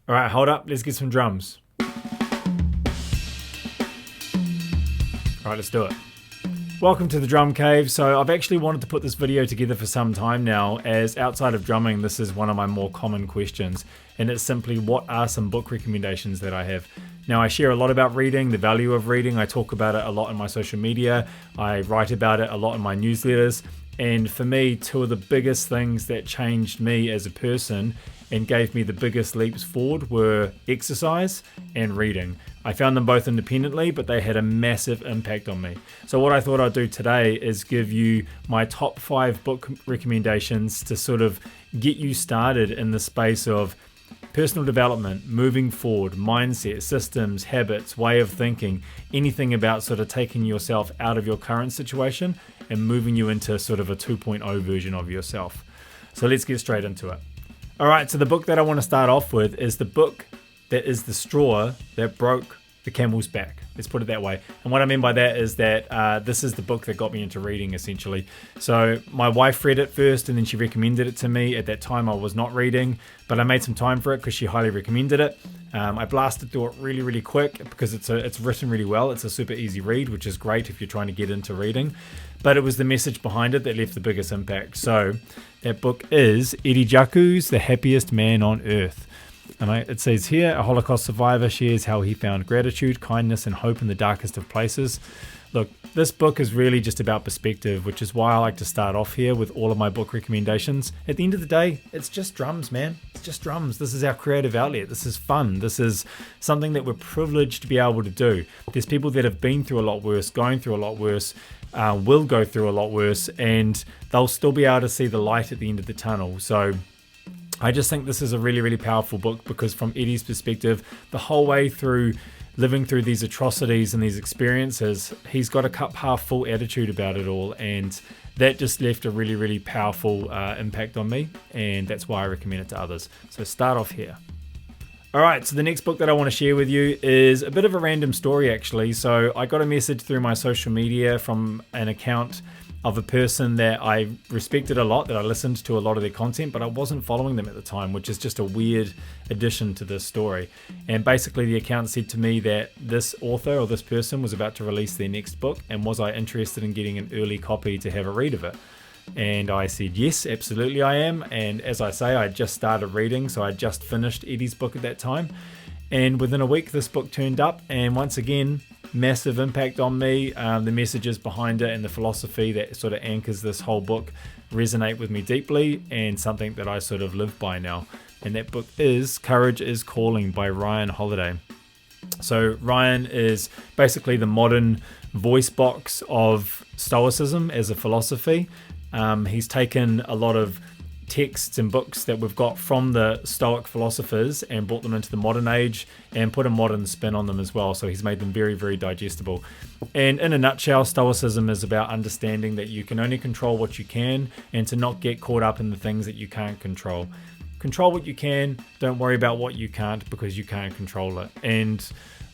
All right, hold up. Let's get some drums. All right, let's do it. Welcome to the Drum Cave. So I've actually wanted to put this video together for some time now, as outside of drumming, this is one of my more common questions. And it's simply, what are some book recommendations that I have? Now, I share a lot about reading, the value of reading. I talk about it a lot in my social media. I write about it a lot in my newsletters. And for me, two of the biggest things that changed me as a person and gave me the biggest leaps forward were exercise and reading. I found them both independently, but they had a massive impact on me. So what I thought I'd do today is give you my top 5 book recommendations to sort of get you started in the space of personal development, moving forward, mindset, systems, habits, way of thinking, anything about sort of taking yourself out of your current situation and moving you into sort of a 2.0 version of yourself. So let's get straight into it. All right, so the book that I want to start off with is the book that is the straw that broke the camel's back. Let's put it that way. And what I mean by that is that this is the book that got me into reading, essentially. So my wife read it first, and then she recommended it to me. At that time, I was not reading, but I made some time for it because she highly recommended it. I blasted through it really, really quick because it's written really well. It's a super easy read, which is great if you're trying to get into reading. But it was the message behind it that left the biggest impact. So that book is Eddie Jaku's The Happiest Man on Earth. And it says here, a Holocaust survivor shares how he found gratitude, kindness, and hope in the darkest of places. Look, this book is really just about perspective, which is why I like to start off here with all of my book recommendations. At the end of the day, it's just drums, man. It's just drums. This is our creative outlet. This is fun. This is something that we're privileged to be able to do. There's people that have been through a lot worse, going through a lot worse, will go through a lot worse, and they'll still be able to see the light at the end of the tunnel. So I just think this is a really, really powerful book because from Eddie's perspective, the whole way through living through these atrocities and these experiences, he's got a cup half full attitude about it all, and that just left a really, really powerful impact on me, and that's why I recommend it to others. So start off here. All right, so the next book that I want to share with you is a bit of a random story, actually. So I got a message through my social media from an account of a person that I respected a lot, that I listened to a lot of their content, but I wasn't following them at the time, which is just a weird addition to this story. And basically the account said to me that this author or this person was about to release their next book, and was I interested in getting an early copy to have a read of it? And I said, yes, absolutely I am. And as I say, I just started reading, so I just finished Eddie's book at that time. And within a week, this book turned up, and once again, massive impact on me. The messages behind it and the philosophy that sort of anchors this whole book resonate with me deeply, and something that I sort of live by now. And that book is Courage is Calling by Ryan Holiday. So Ryan is basically the modern voice box of Stoicism as a philosophy. He's taken a lot of texts and books that we've got from the Stoic philosophers and brought them into the modern age and put a modern spin on them as well. So he's made them very, very digestible. And in a nutshell, Stoicism is about understanding that you can only control what you can, and to not get caught up in the things that you can't control. Control what you can, don't worry about what you can't, because you can't control it. And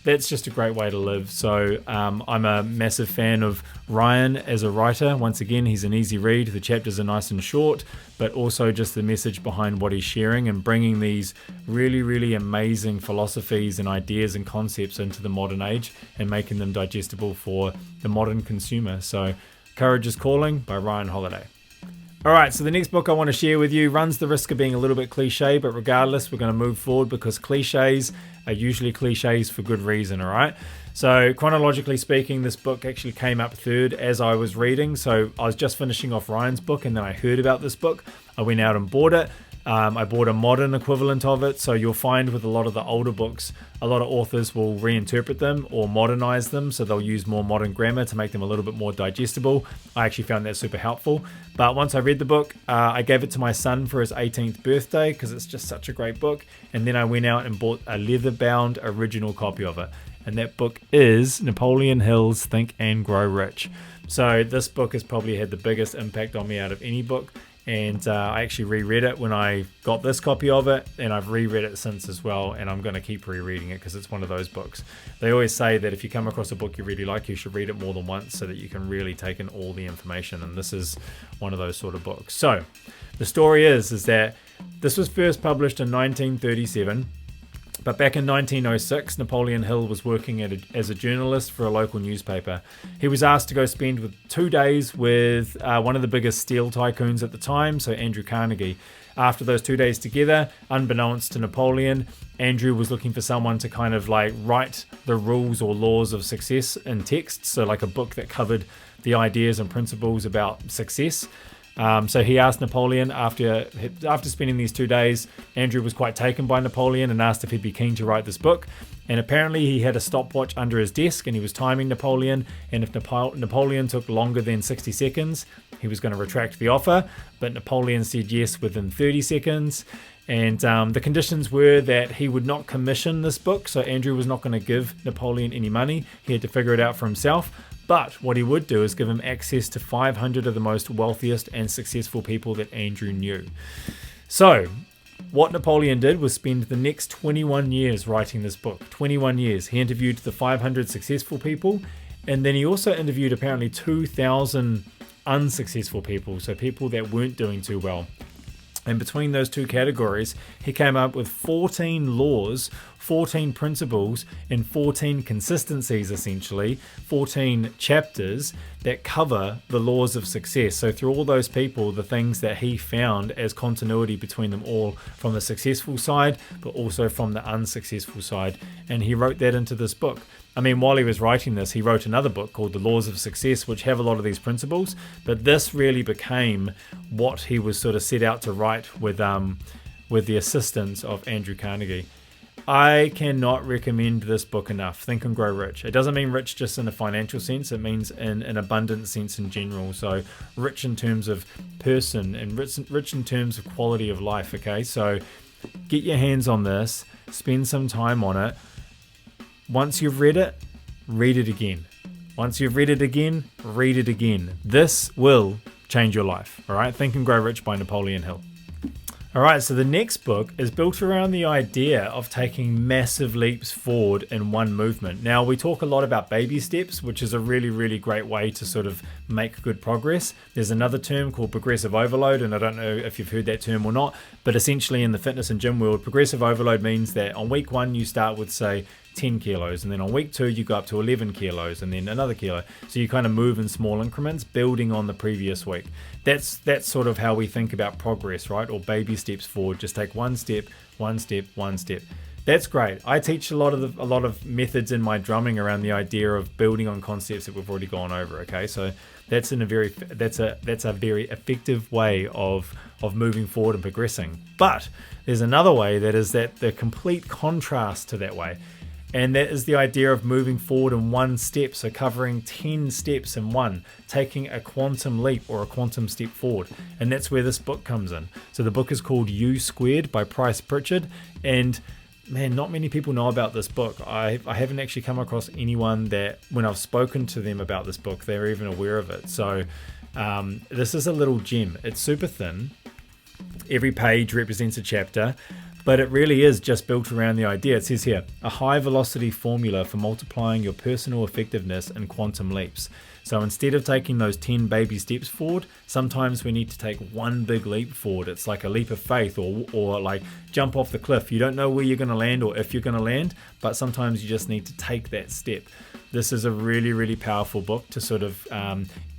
that's just a great way to live. So I'm a massive fan of Ryan as a writer. Once again, he's an easy read. The chapters are nice and short, but also just the message behind what he's sharing and bringing these really, really amazing philosophies and ideas and concepts into the modern age and making them digestible for the modern consumer. So Courage is Calling by Ryan Holiday. All right, so the next book I want to share with you runs the risk of being a little bit cliche, but regardless, we're going to move forward because cliches are usually cliches for good reason, all right? So chronologically speaking, this book actually came up third as I was reading. So I was just finishing off Ryan's book, and then I heard about this book. I went out and bought it. I bought a modern equivalent of it. So you'll find with a lot of the older books, a lot of authors will reinterpret them or modernize them. So they'll use more modern grammar to make them a little bit more digestible. I actually found that super helpful. But once I read the book, I gave it to my son for his 18th birthday because it's just such a great book. And then I went out and bought a leather-bound original copy of it. And that book is Napoleon Hill's Think and Grow Rich. So this book has probably had the biggest impact on me out of any book. And I actually reread it when I got this copy of it, and I've reread it since as well, and I'm going to keep rereading it because it's one of those books. They always say that if you come across a book you really like, you should read it more than once so that you can really take in all the information, and this is one of those sort of books. So the story is that this was first published in 1937. But back in 1906, Napoleon Hill was working as a journalist for a local newspaper. He was asked to go spend 2 days with one of the biggest steel tycoons at the time, so Andrew Carnegie. After those 2 days together, unbeknownst to Napoleon, Andrew was looking for someone to kind of like write the rules or laws of success in text, so like a book that covered the ideas and principles about success. So he asked Napoleon after spending these 2 days. Andrew was quite taken by Napoleon and asked if he'd be keen to write this book. And apparently he had a stopwatch under his desk and he was timing Napoleon. And if Napoleon took longer than 60 seconds, he was going to retract the offer. But Napoleon said yes within 30 seconds. And the conditions were that he would not commission this book. So Andrew was not going to give Napoleon any money. He had to figure it out for himself. But what he would do is give him access to 500 of the most wealthiest and successful people that Andrew knew. So what Napoleon did was spend the next 21 years writing this book. 21 years. He interviewed the 500 successful people, and then he also interviewed apparently 2,000 unsuccessful people, so people that weren't doing too well. And between those two categories, he came up with 14 laws, 14 principles, and 14 consistencies, essentially, 14 chapters that cover the laws of success. So through all those people, the things that he found as continuity between them all, from the successful side, but also from the unsuccessful side. And he wrote that into this book. I mean, while he was writing this, he wrote another book called The Laws of Success, which have a lot of these principles. But this really became what he was sort of set out to write with the assistance of Andrew Carnegie. I cannot recommend this book enough. Think and Grow Rich. It doesn't mean rich just in a financial sense. It means in an abundant sense in general. So rich in terms of person and rich in terms of quality of life. Okay, so get your hands on this. Spend some time on it. Once you've read it again. Once you've read it again, read it again. This will change your life. All right, Think and Grow Rich by Napoleon Hill. All right, so the next book is built around the idea of taking massive leaps forward in one movement. Now, we talk a lot about baby steps, which is a really, really great way to sort of make good progress. There's another term called progressive overload, and I don't know if you've heard that term or not, but essentially in the fitness and gym world, progressive overload means that on week 1, you start with, say, 10 kilos, and then on week 2 you go up to 11 kilos and then another kilo. So you kind of move in small increments, building on the previous week. That's sort of how we think about progress, right? Or baby steps forward. Just take one step, one step, one step. That's great. I teach a lot of methods in my drumming around the idea of building on concepts that we've already gone over. Okay, so that's a very effective way of moving forward and progressing. But there's another way that is the complete contrast to that way. And that is the idea of moving forward in one step, so covering 10 steps in one, taking a quantum leap or a quantum step forward. And that's where this book comes in. So the book is called U Squared by Bryce Pritchard. And man, not many people know about this book. I haven't actually come across anyone that, when I've spoken to them about this book, they're even aware of it. So this is a little gem. It's super thin. Every page represents a chapter. But it really is just built around the idea. It says here, a high velocity formula for multiplying your personal effectiveness in quantum leaps. So instead of taking those 10 baby steps forward, sometimes we need to take one big leap forward. It's like a leap of faith or like jump off the cliff. You don't know where you're going to land or if you're going to land, but sometimes you just need to take that step. This is a really, really powerful book to sort of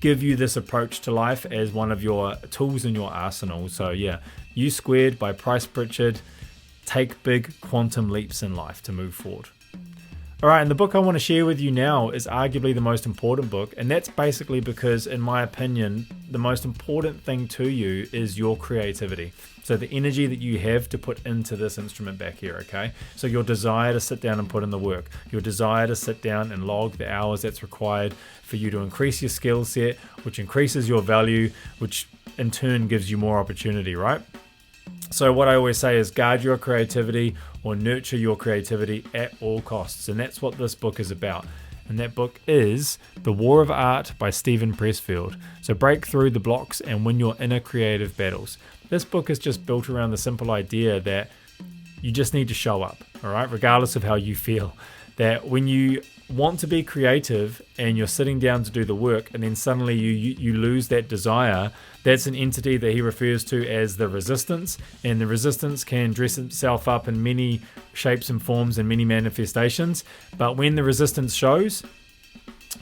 give you this approach to life as one of your tools in your arsenal. So yeah, U Squared by Bryce Pritchard. Take big quantum leaps in life to move forward. All right, and the book I want to share with you now is arguably the most important book, and that's basically because, in my opinion, the most important thing to you is your creativity. So the energy that you have to put into this instrument back here, okay? So your desire to sit down and put in the work, your desire to sit down and log the hours that's required for you to increase your skill set, which increases your value, which in turn gives you more opportunity, right? So what I always say is guard your creativity or nurture your creativity at all costs. And that's what this book is about. And that book is The War of Art by Steven Pressfield. So break through the blocks and win your inner creative battles. This book is just built around the simple idea that you just need to show up, all right, regardless of how you feel. That when you want to be creative and you're sitting down to do the work, and then suddenly you lose that desire, that's an entity that he refers to as the resistance. And the resistance can dress itself up in many shapes and forms and many manifestations. But when the resistance shows,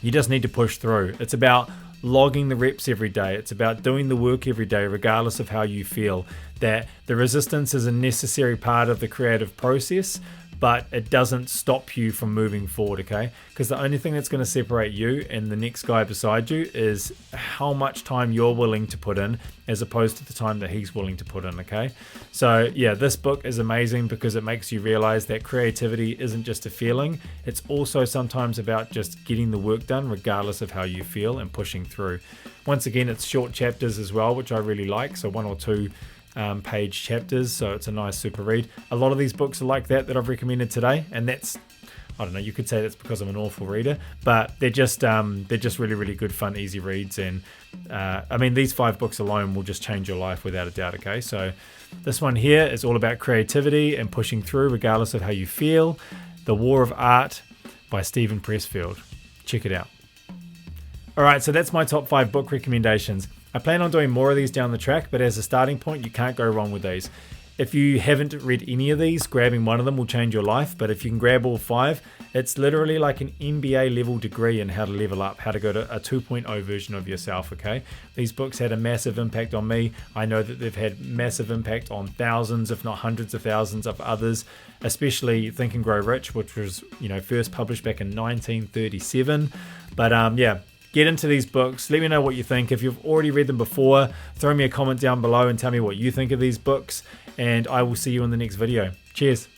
you just need to push through. It's about logging the reps every day. It's about doing the work every day, regardless of how you feel. That the resistance is a necessary part of the creative process, but it doesn't stop you from moving forward, okay? Because the only thing that's going to separate you and the next guy beside you is how much time you're willing to put in as opposed to the time that he's willing to put in, okay? So yeah, this book is amazing because it makes you realize that creativity isn't just a feeling. It's also sometimes about just getting the work done regardless of how you feel and pushing through. Once again, it's short chapters as well, which I really like. So 1 or 2 page chapters, so it's a nice super read. A lot of these books are like that I've recommended today, and that's, I don't know, you could say that's because I'm an awful reader, but they're just really, really good, fun, easy reads. And I mean, these 5 books alone will just change your life without a doubt, okay? So this one here is all about creativity and pushing through regardless of how you feel. The War of Art by Stephen Pressfield. Check it out. All right, so that's my top 5 book recommendations. I plan on doing more of these down the track, but as a starting point, you can't go wrong with these. If you haven't read any of these, grabbing one of them will change your life. But if you can grab all 5, it's literally like an MBA level degree in how to level up, how to go to a 2.0 version of yourself, okay? These books had a massive impact on me. I know that they've had massive impact on thousands, if not hundreds of thousands of others, especially Think and Grow Rich, which was, first published back in 1937. But yeah. Get into these books. Let me know what you think. If you've already read them before, throw me a comment down below and tell me what you think of these books. And I will see you in the next video. Cheers.